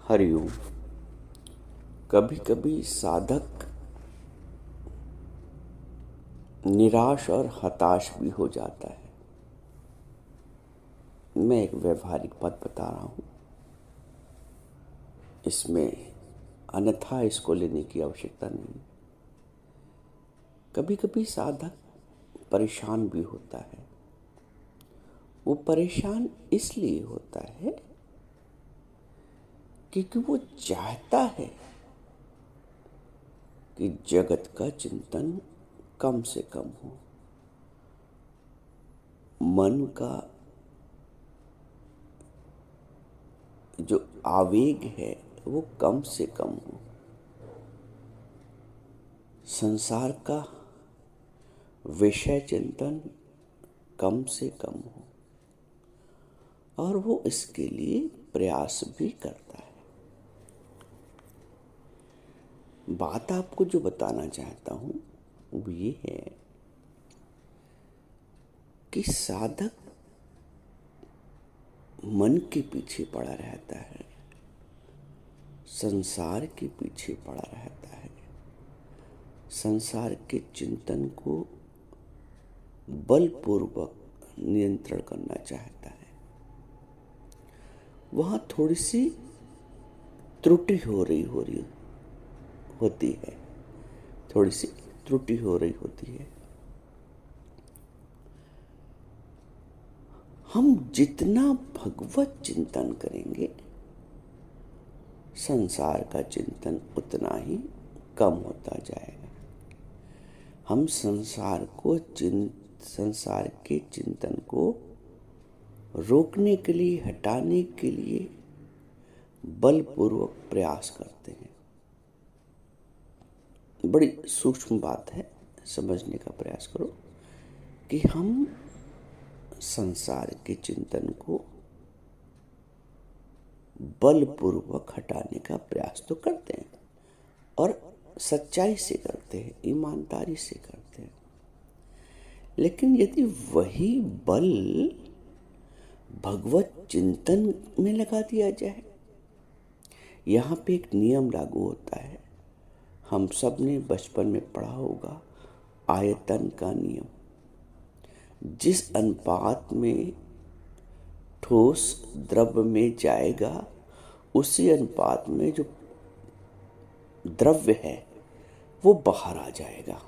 हरिओम। कभी कभी साधक निराश और हताश भी हो जाता है। मैं एक व्यवहारिक बात बता रहा हूँ, इसमें अन्यथा इसको लेने की आवश्यकता नहीं। कभी कभी साधक परेशान भी होता है। वो परेशान इसलिए होता है क्योंकि वो चाहता है कि जगत का चिंतन कम से कम हो, मन का जो आवेग है वो कम से कम हो, संसार का विषय चिंतन कम से कम हो, और वो इसके लिए प्रयास भी करता है। बात आपको जो बताना चाहता हूं वो ये है कि साधक मन के पीछे पड़ा रहता है, संसार के पीछे पड़ा रहता है, संसार के चिंतन को बलपूर्वक नियंत्रण करना चाहता है। वहां थोड़ी सी त्रुटि होती है, थोड़ी सी त्रुटि हो रही होती है। हम जितना भगवत चिंतन करेंगे, संसार का चिंतन उतना ही कम होता जाएगा। हम संसार के चिंतन को रोकने के लिए, हटाने के लिए बलपूर्वक प्रयास करते हैं। बड़ी सूक्ष्म बात है, समझने का प्रयास करो कि हम संसार के चिंतन को बलपूर्वक हटाने का प्रयास तो करते हैं, और सच्चाई से करते हैं, ईमानदारी से करते हैं। लेकिन यदि वही बल भगवत चिंतन में लगा दिया जाए, यहाँ पे एक नियम लागू होता है। हम सब ने बचपन में पढ़ा होगा, आयतन का नियम। जिस अनुपात में ठोस द्रव्य में जाएगा, उसी अनुपात में जो द्रव्य है वो बाहर आ जाएगा।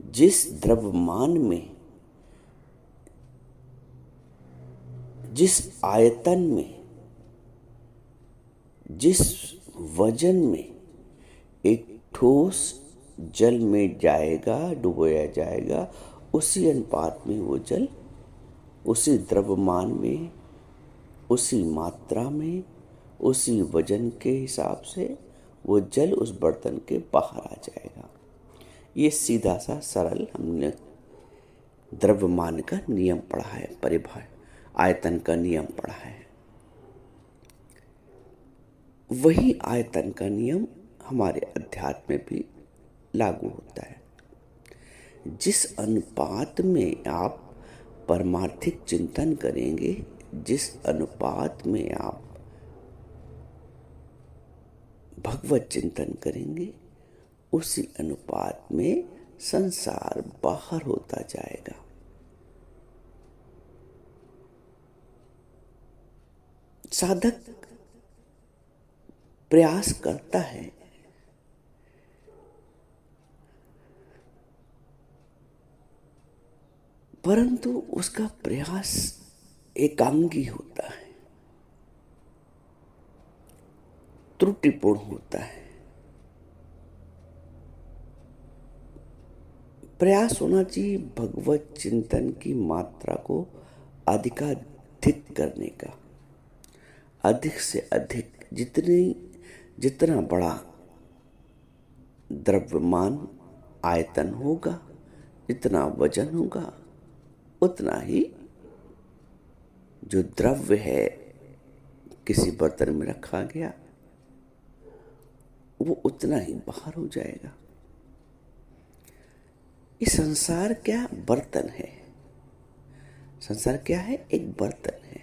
जिस द्रव्यमान में, जिस आयतन में, जिस वजन में एक ठोस जल में जाएगा, डुबोया जाएगा, उसी अनुपात में वो जल, उसी द्रव्यमान में, उसी मात्रा में, उसी वजन के हिसाब से वो जल उस बर्तन के बाहर आ जाएगा। ये सीधा सा सरल हमने द्रव्यमान का नियम पढ़ा है, आयतन का नियम पढ़ा है। वही आयतन का नियम हमारे अध्यात्म में भी लागू होता है। जिस अनुपात में आप परमार्थिक चिंतन करेंगे, जिस अनुपात में आप भगवत चिंतन करेंगे, उसी अनुपात में संसार बाहर होता जाएगा। साधक प्रयास करता है, परंतु उसका प्रयास एकांगी होता है, त्रुटिपूर्ण होता है। प्रयास होना चाहिए भगवत चिंतन की मात्रा को अधिकाधिक करने का, अधिक से अधिक। जितना बड़ा द्रव्यमान आयतन होगा, जितना वजन होगा, उतना ही जो द्रव्य है किसी बर्तन में रखा गया, वो उतना ही बाहर हो जाएगा। ये संसार क्या बर्तन है? संसार क्या है? एक बर्तन है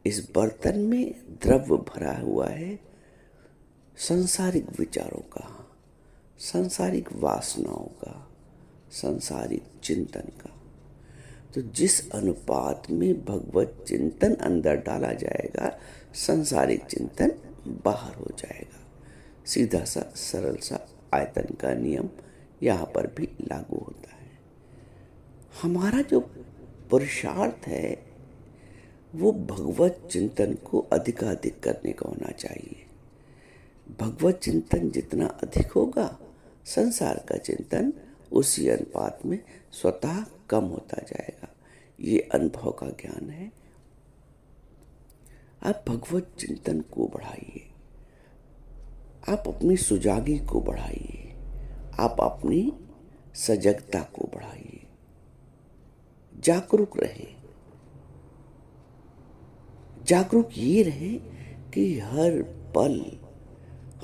इस बर्तन में द्रव्य भरा हुआ है संसारिक विचारों का, सांसारिक वासनाओं का, सांसारिक चिंतन का। तो जिस अनुपात में भगवत चिंतन अंदर डाला जाएगा, सांसारिक चिंतन बाहर हो जाएगा। सीधा सा सरल सा आयतन का नियम यहाँ पर भी लागू होता है। हमारा जो पुरुषार्थ है वो भगवत चिंतन को अधिकाधिक करने का होना चाहिए। भगवत चिंतन जितना अधिक होगा, संसार का चिंतन उसी अनुपात में स्वतः कम होता जाएगा। ये अनुभव का ज्ञान है। आप भगवत चिंतन को बढ़ाइए, आप अपनी सुजागी को बढ़ाइए, आप अपनी सजगता को बढ़ाइए, जागरूक रहे। जागरूक ये रहे कि हर पल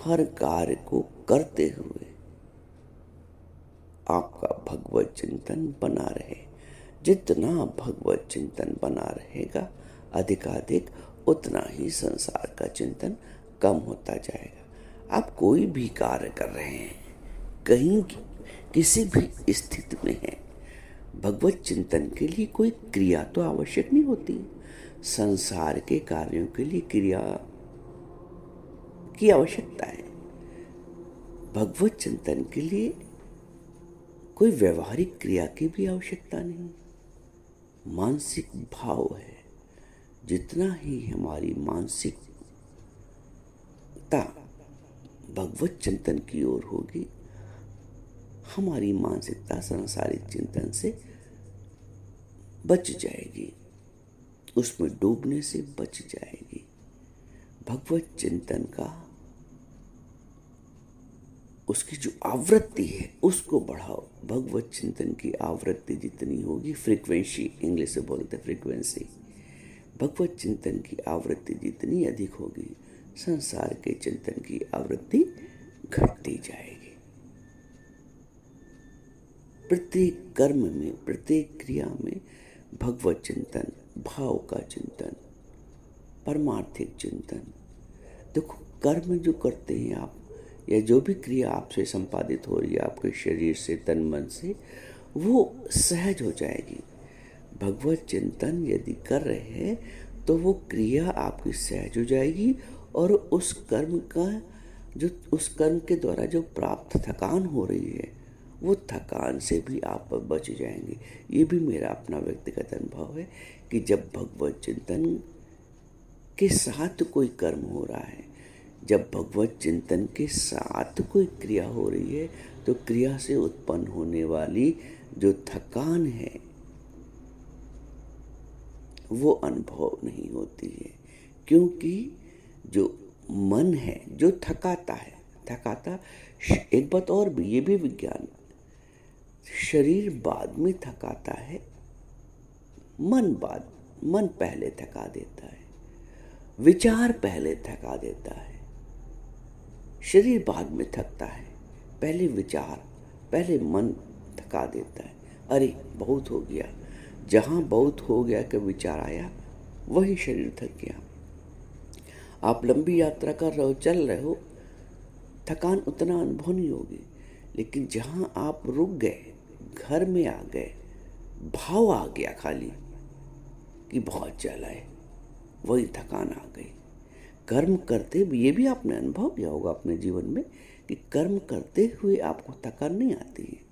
हर कार्य को करते हुए आपका भगवत चिंतन बना रहे। जितना भगवत चिंतन बना रहेगा, अधिकाधिक उतना ही संसार का चिंतन कम होता जाएगा। आप कोई भी कार्य कर रहे हैं, कहीं किसी भी स्थिति में हैं, भगवत चिंतन के लिए कोई क्रिया तो आवश्यक नहीं होती। संसार के कार्यों के लिए क्रिया की आवश्यकता है। भगवत चिंतन के लिए कोई व्यवहारिक क्रिया की भी आवश्यकता नहीं। मानसिक भाव है। जितना ही हमारी मानसिकता भगवत चिंतन की ओर होगी, हमारी मानसिकता सांसारिक चिंतन से बच जाएगी, उसमें डूबने से बच जाएगी। भगवत चिंतन का उसकी जो आवृत्ति है उसको बढ़ाओ। भगवत चिंतन की आवृत्ति जितनी होगी, फ्रीक्वेंसी, इंग्लिश से बोलते फ्रीक्वेंसी, भगवत चिंतन की आवृत्ति जितनी अधिक होगी, संसार के चिंतन की आवृत्ति घटती जाएगी। प्रत्येक कर्म में, प्रत्येक क्रिया में भगवत चिंतन, भाव का चिंतन, परमार्थिक चिंतन। देखो, कर्म जो करते हैं आप, या जो भी क्रिया आपसे संपादित हो रही है आपके शरीर से, तन मन से, वो सहज हो जाएगी। भगवत चिंतन यदि कर रहे हैं तो वो क्रिया आपकी सहज हो जाएगी, और उस कर्म के द्वारा जो प्राप्त थकान हो रही है, वो थकान से भी आप बच जाएंगे। ये भी मेरा अपना व्यक्तिगत अनुभव है कि जब भगवत चिंतन के साथ कोई कर्म हो रहा है, जब भगवत चिंतन के साथ कोई क्रिया हो रही है, तो क्रिया से उत्पन्न होने वाली जो थकान है वो अनुभव नहीं होती है। क्योंकि जो मन है जो थकाता, एक बात और भी, ये भी विज्ञान, शरीर बाद में थकाता है, मन पहले थका देता है, विचार पहले थका देता है। शरीर बाद में थकता है, पहले विचार, पहले मन थका देता है। अरे बहुत हो गया, जहाँ बहुत हो गया कि विचार आया, वही शरीर थक गया। आप लंबी यात्रा कर रहे हो, चल रहे हो, थकान उतना अनुभव नहीं होगी। लेकिन जहाँ आप रुक गए, घर में आ गए, भाव आ गया खाली कि बहुत चला है, वही थकान आ गई। कर्म करते, ये भी आपने अनुभव किया होगा अपने जीवन में कि कर्म करते हुए आपको थकान नहीं आती है।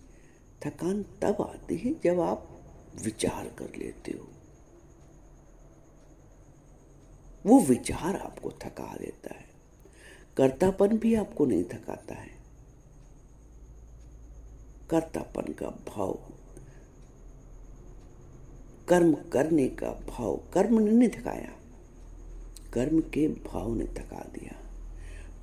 थकान तब आती है जब आप विचार कर लेते हो। वो विचार आपको थका देता है। कर्तापन भी आपको नहीं थकाता है। कर्तापन का भाव, कर्म करने का भाव, कर्म ने नहीं थकाया, कर्म के भाव ने थका दिया।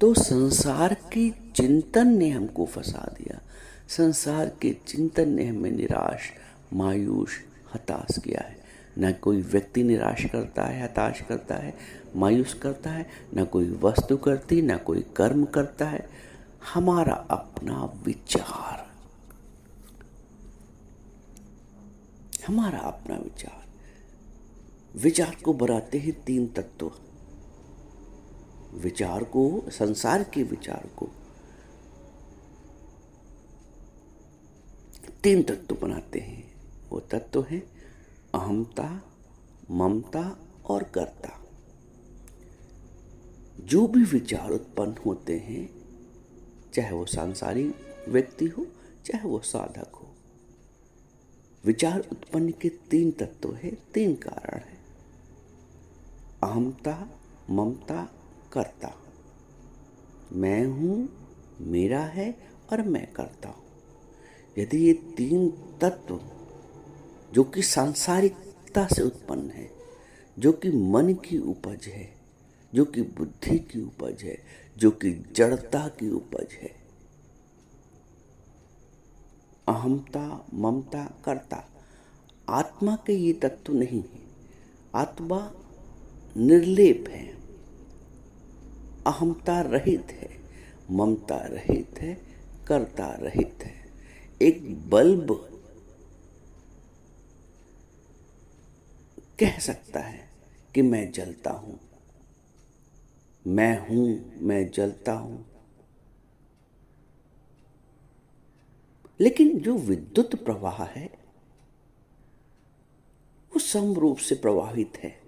तो संसार के चिंतन ने हमको फंसा दिया। संसार के चिंतन ने हमें निराश, मायूस, हताश किया है। न कोई व्यक्ति निराश करता है, हताश करता है, मायूस करता है, न कोई वस्तु करती, न कोई कर्म करता है। हमारा अपना विचार, हमारा अपना विचार। विचार को बनाते हैं तीन तत्व। विचार को, संसार के विचार को तीन तत्व बनाते हैं। वो तत्व है अहंता, ममता और कर्ता। जो भी विचार उत्पन्न होते हैं, चाहे वो सांसारिक व्यक्ति हो, चाहे वो साधक हो, विचार उत्पन्न के तीन तत्व है, तीन कारण है। अहंता, ममता, कर्ता। मैं हूं, मेरा है और मैं करता हूं। यदि ये तीन तत्व जो कि सांसारिकता से उत्पन्न है, जो कि मन की उपज है, जो कि बुद्धि की उपज है, जो कि जड़ता की उपज है, अहंता, ममता, कर्ता, आत्मा के ये तत्व नहीं है। आत्मा निर्लेप है, अहंता रहित है, ममता रहित है, कर्ता रहित है। एक बल्ब कह सकता है कि मैं जलता हूं, मैं हूं, मैं जलता हूं, लेकिन जो विद्युत प्रवाह है वो समरूप से प्रवाहित है।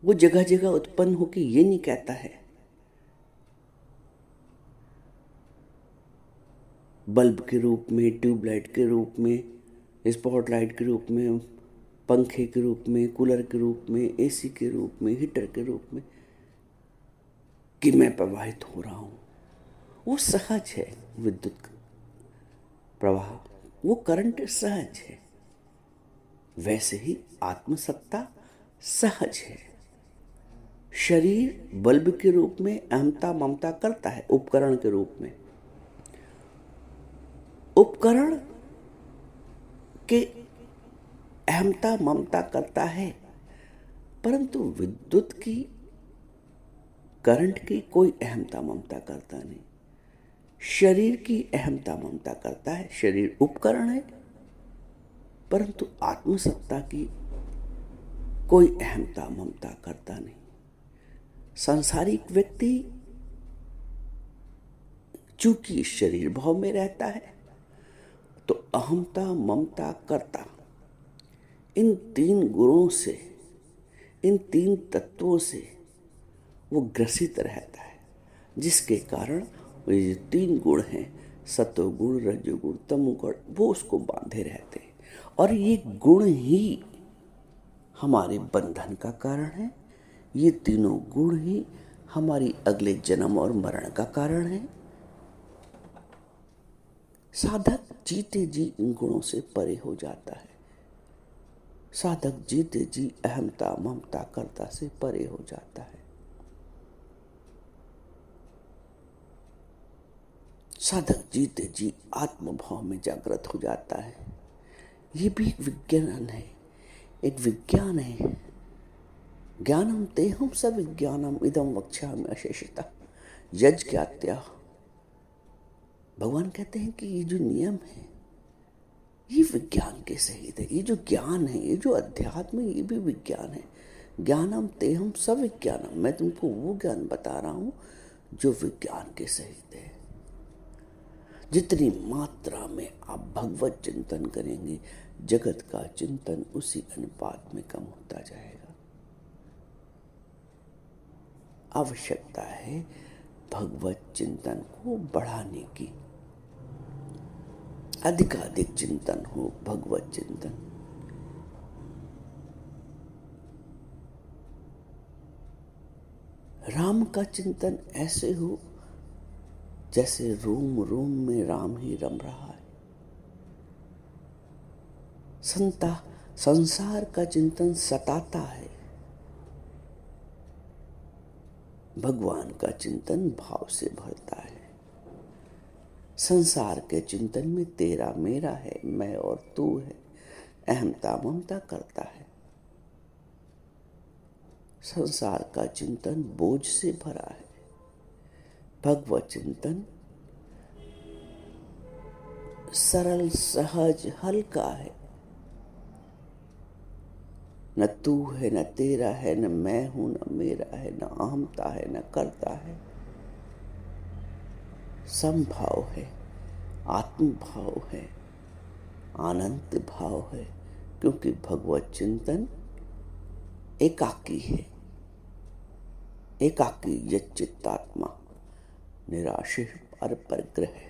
वो जगह जगह उत्पन्न होकर ये नहीं कहता है बल्ब के रूप में, ट्यूबलाइट के रूप में, स्पॉटलाइट के रूप में, पंखे के रूप में, कूलर के रूप में, एसी के रूप में, हीटर के रूप में, कि मैं प्रवाहित हो रहा हूं। वो सहज है। विद्युत प्रवाह, वो करंट सहज है। वैसे ही आत्मसत्ता सहज है। शरीर बल्ब के रूप में अहंता, ममता करता है, उपकरण के रूप में। उपकरण के अहंता, ममता करता है, परंतु विद्युत की, करंट की कोई अहंता, ममता करता नहीं। शरीर की अहंता, ममता करता है। शरीर उपकरण है, परंतु आत्मसत्ता की कोई अहंता, ममता करता नहीं। सांसारिक व्यक्ति चूंकि इस शरीर भाव में रहता है, तो अहंता, ममता, कर्ता, इन तीन गुणों से, इन तीन तत्वों से वो ग्रसित रहता है, जिसके कारण ये जो तीन गुण हैं, सत्वगुण, रजोगुण, तमोगुण, वो उसको बांधे रहते हैं। और ये गुण ही हमारे बंधन का कारण है। ये तीनों गुण ही हमारी अगले जन्म और मरण का कारण है। साधक जीते जी इन गुणों से परे हो जाता है। साधक जीते जी अहंता, ममता, कर्ता से परे हो जाता है। साधक जीते जी आत्मभाव में जागृत हो जाता है। ये भी एक विज्ञान है, एक विज्ञान है। ज्ञानम तेहम सविज्ञानम इदम वक्ष्यामि अशेषतः यज्ञात्या। भगवान कहते हैं कि ये जो नियम है ये विज्ञान के सहित है। ये जो ज्ञान है, ये जो अध्यात्म है, ये भी विज्ञान है। ज्ञानम तेहम सविज्ञानम, मैं तुमको वो ज्ञान बता रहा हूं जो विज्ञान के सहित है। जितनी मात्रा में आप भगवत चिंतन करेंगे, जगत का चिंतन उसी अनुपात में कम होता जाएगा। आवश्यकता है भगवत चिंतन को बढ़ाने की। अधिकाधिक चिंतन हो, भगवत चिंतन। राम का चिंतन ऐसे हो जैसे रोम रोम में राम ही रम रहा है। संसार का चिंतन सताता है, भगवान का चिंतन भाव से भरता है। संसार के चिंतन में तेरा मेरा है, मैं और तू है, अहंता ममता करता है। संसार का चिंतन बोझ से भरा है, भगवत चिंतन सरल, सहज, हल्का है। न तू है, न तेरा है, न मैं हूं, न मेरा है, न अहमता है, न करता है। समभाव है, आत्म भाव है, आनंद भाव है, क्योंकि भगवत चिंतन एकाकी है। एकाकी यच्चित्तात्मा निराशे पर परग्रह।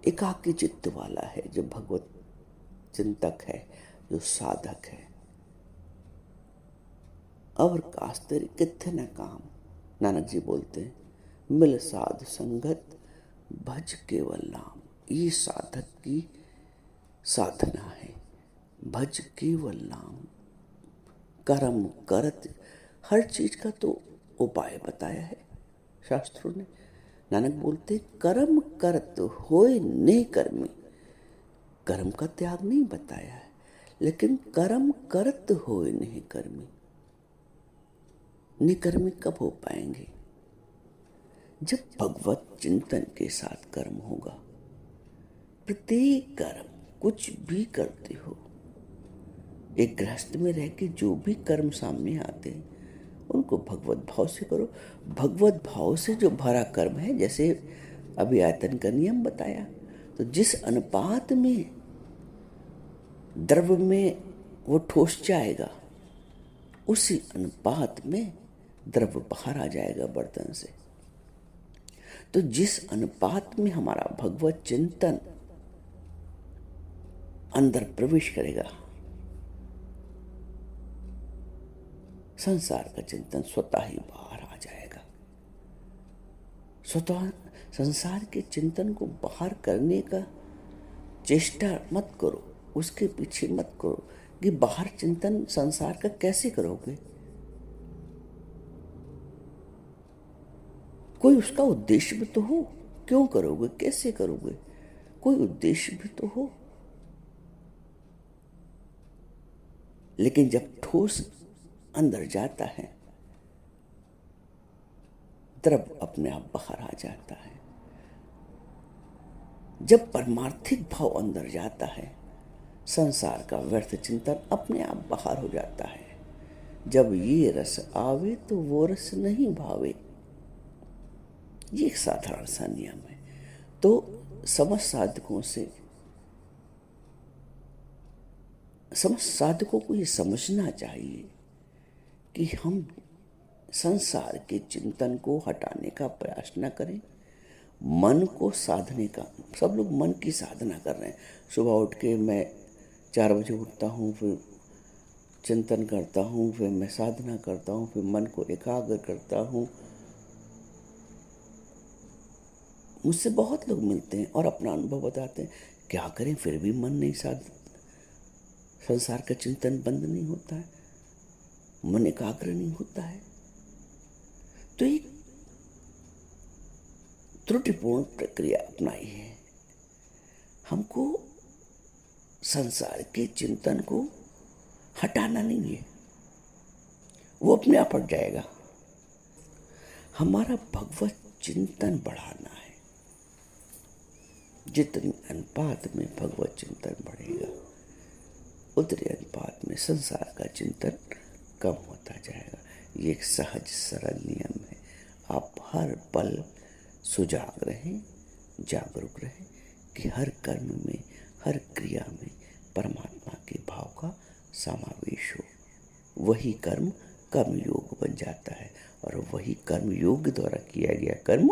एकाकी चित्त वाला है जो भगवत चिंतक है, जो साधक है। और कास्तर किथे न काम, नानक जी बोलते हैं, मिल साध संगत भज केवल नाम। ये साधक की साधना है, भज केवल नाम। कर्म करत, हर चीज का तो उपाय बताया है शास्त्रों ने। नानक बोलते कर्म करत होए ने कर्मी। कर्म का त्याग नहीं बताया है, लेकिन कर्म करत होए नहीं कर्मी। निकर्मी कब हो पाएंगे? जब भगवत चिंतन के साथ कर्म होगा। प्रत्येक कर्म, कुछ भी करते हो, एक गृहस्थ में रह के जो भी कर्म सामने आते हैं उनको भगवत भाव से करो। भगवत भाव से जो भरा कर्म है, जैसे अभी आयतन का नियम बताया, तो जिस अनुपात में द्रव्य में वो ठोस जाएगा, उसी अनुपात में द्रव्य बाहर आ जाएगा बर्तन से। तो जिस अनुपात में हमारा भगवत चिंतन अंदर प्रवेश करेगा, संसार का चिंतन स्वतः ही बाहर आ जाएगा। स्वतः संसार के चिंतन को बाहर करने का चेष्टा मत करो, उसके पीछे मत करो कि बाहर चिंतन संसार का कैसे करोगे। कोई उसका उद्देश्य भी तो हो, क्यों करोगे, कैसे करोगे, कोई उद्देश्य भी तो हो। लेकिन जब ठोस अंदर जाता है, द्रव्य अपने आप बाहर आ जाता है। जब परमार्थिक भाव अंदर जाता है, संसार का व्यर्थ चिंतन अपने आप बाहर हो जाता है। जब ये रस आवे तो वो रस नहीं भावे। ये एक साधारण सा नियम है। तो समस्त साधकों को ये समझना चाहिए कि हम संसार के चिंतन को हटाने का प्रयास न करें, मन को साधने का। सब लोग मन की साधना कर रहे हैं। सुबह उठ के मैं 4 बजे उठता हूँ, फिर चिंतन करता हूँ, फिर मैं साधना करता हूँ, फिर मन को एकाग्र करता हूँ। मुझसे बहुत लोग मिलते हैं और अपना अनुभव बताते हैं। क्या करें, फिर भी मन नहीं संसार का चिंतन बंद नहीं होता है, मन एकाग्र नहीं होता है। तो एक त्रुटिपूर्ण प्रक्रिया अपनाई है। हमको संसार के चिंतन को हटाना नहीं है, वो अपने आप हट जाएगा। हमारा भगवत चिंतन बढ़ाना है। जितने अनुपात में भगवत चिंतन बढ़ेगा, उतने अनुपात में संसार का चिंतन कम होता जाएगा। ये एक सहज सरल नियम है। आप हर पल सुजाग रहें, जागरूक रहें कि हर कर्म में, हर क्रिया में परमात्मा के भाव का समावेश हो। वही कर्म कर्मयोग बन जाता है, और वही कर्म योग द्वारा किया गया कर्म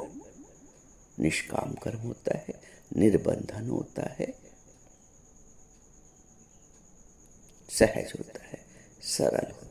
निष्काम कर्म होता है, निर्बंधन होता है, सहज होता है, सरल होता है।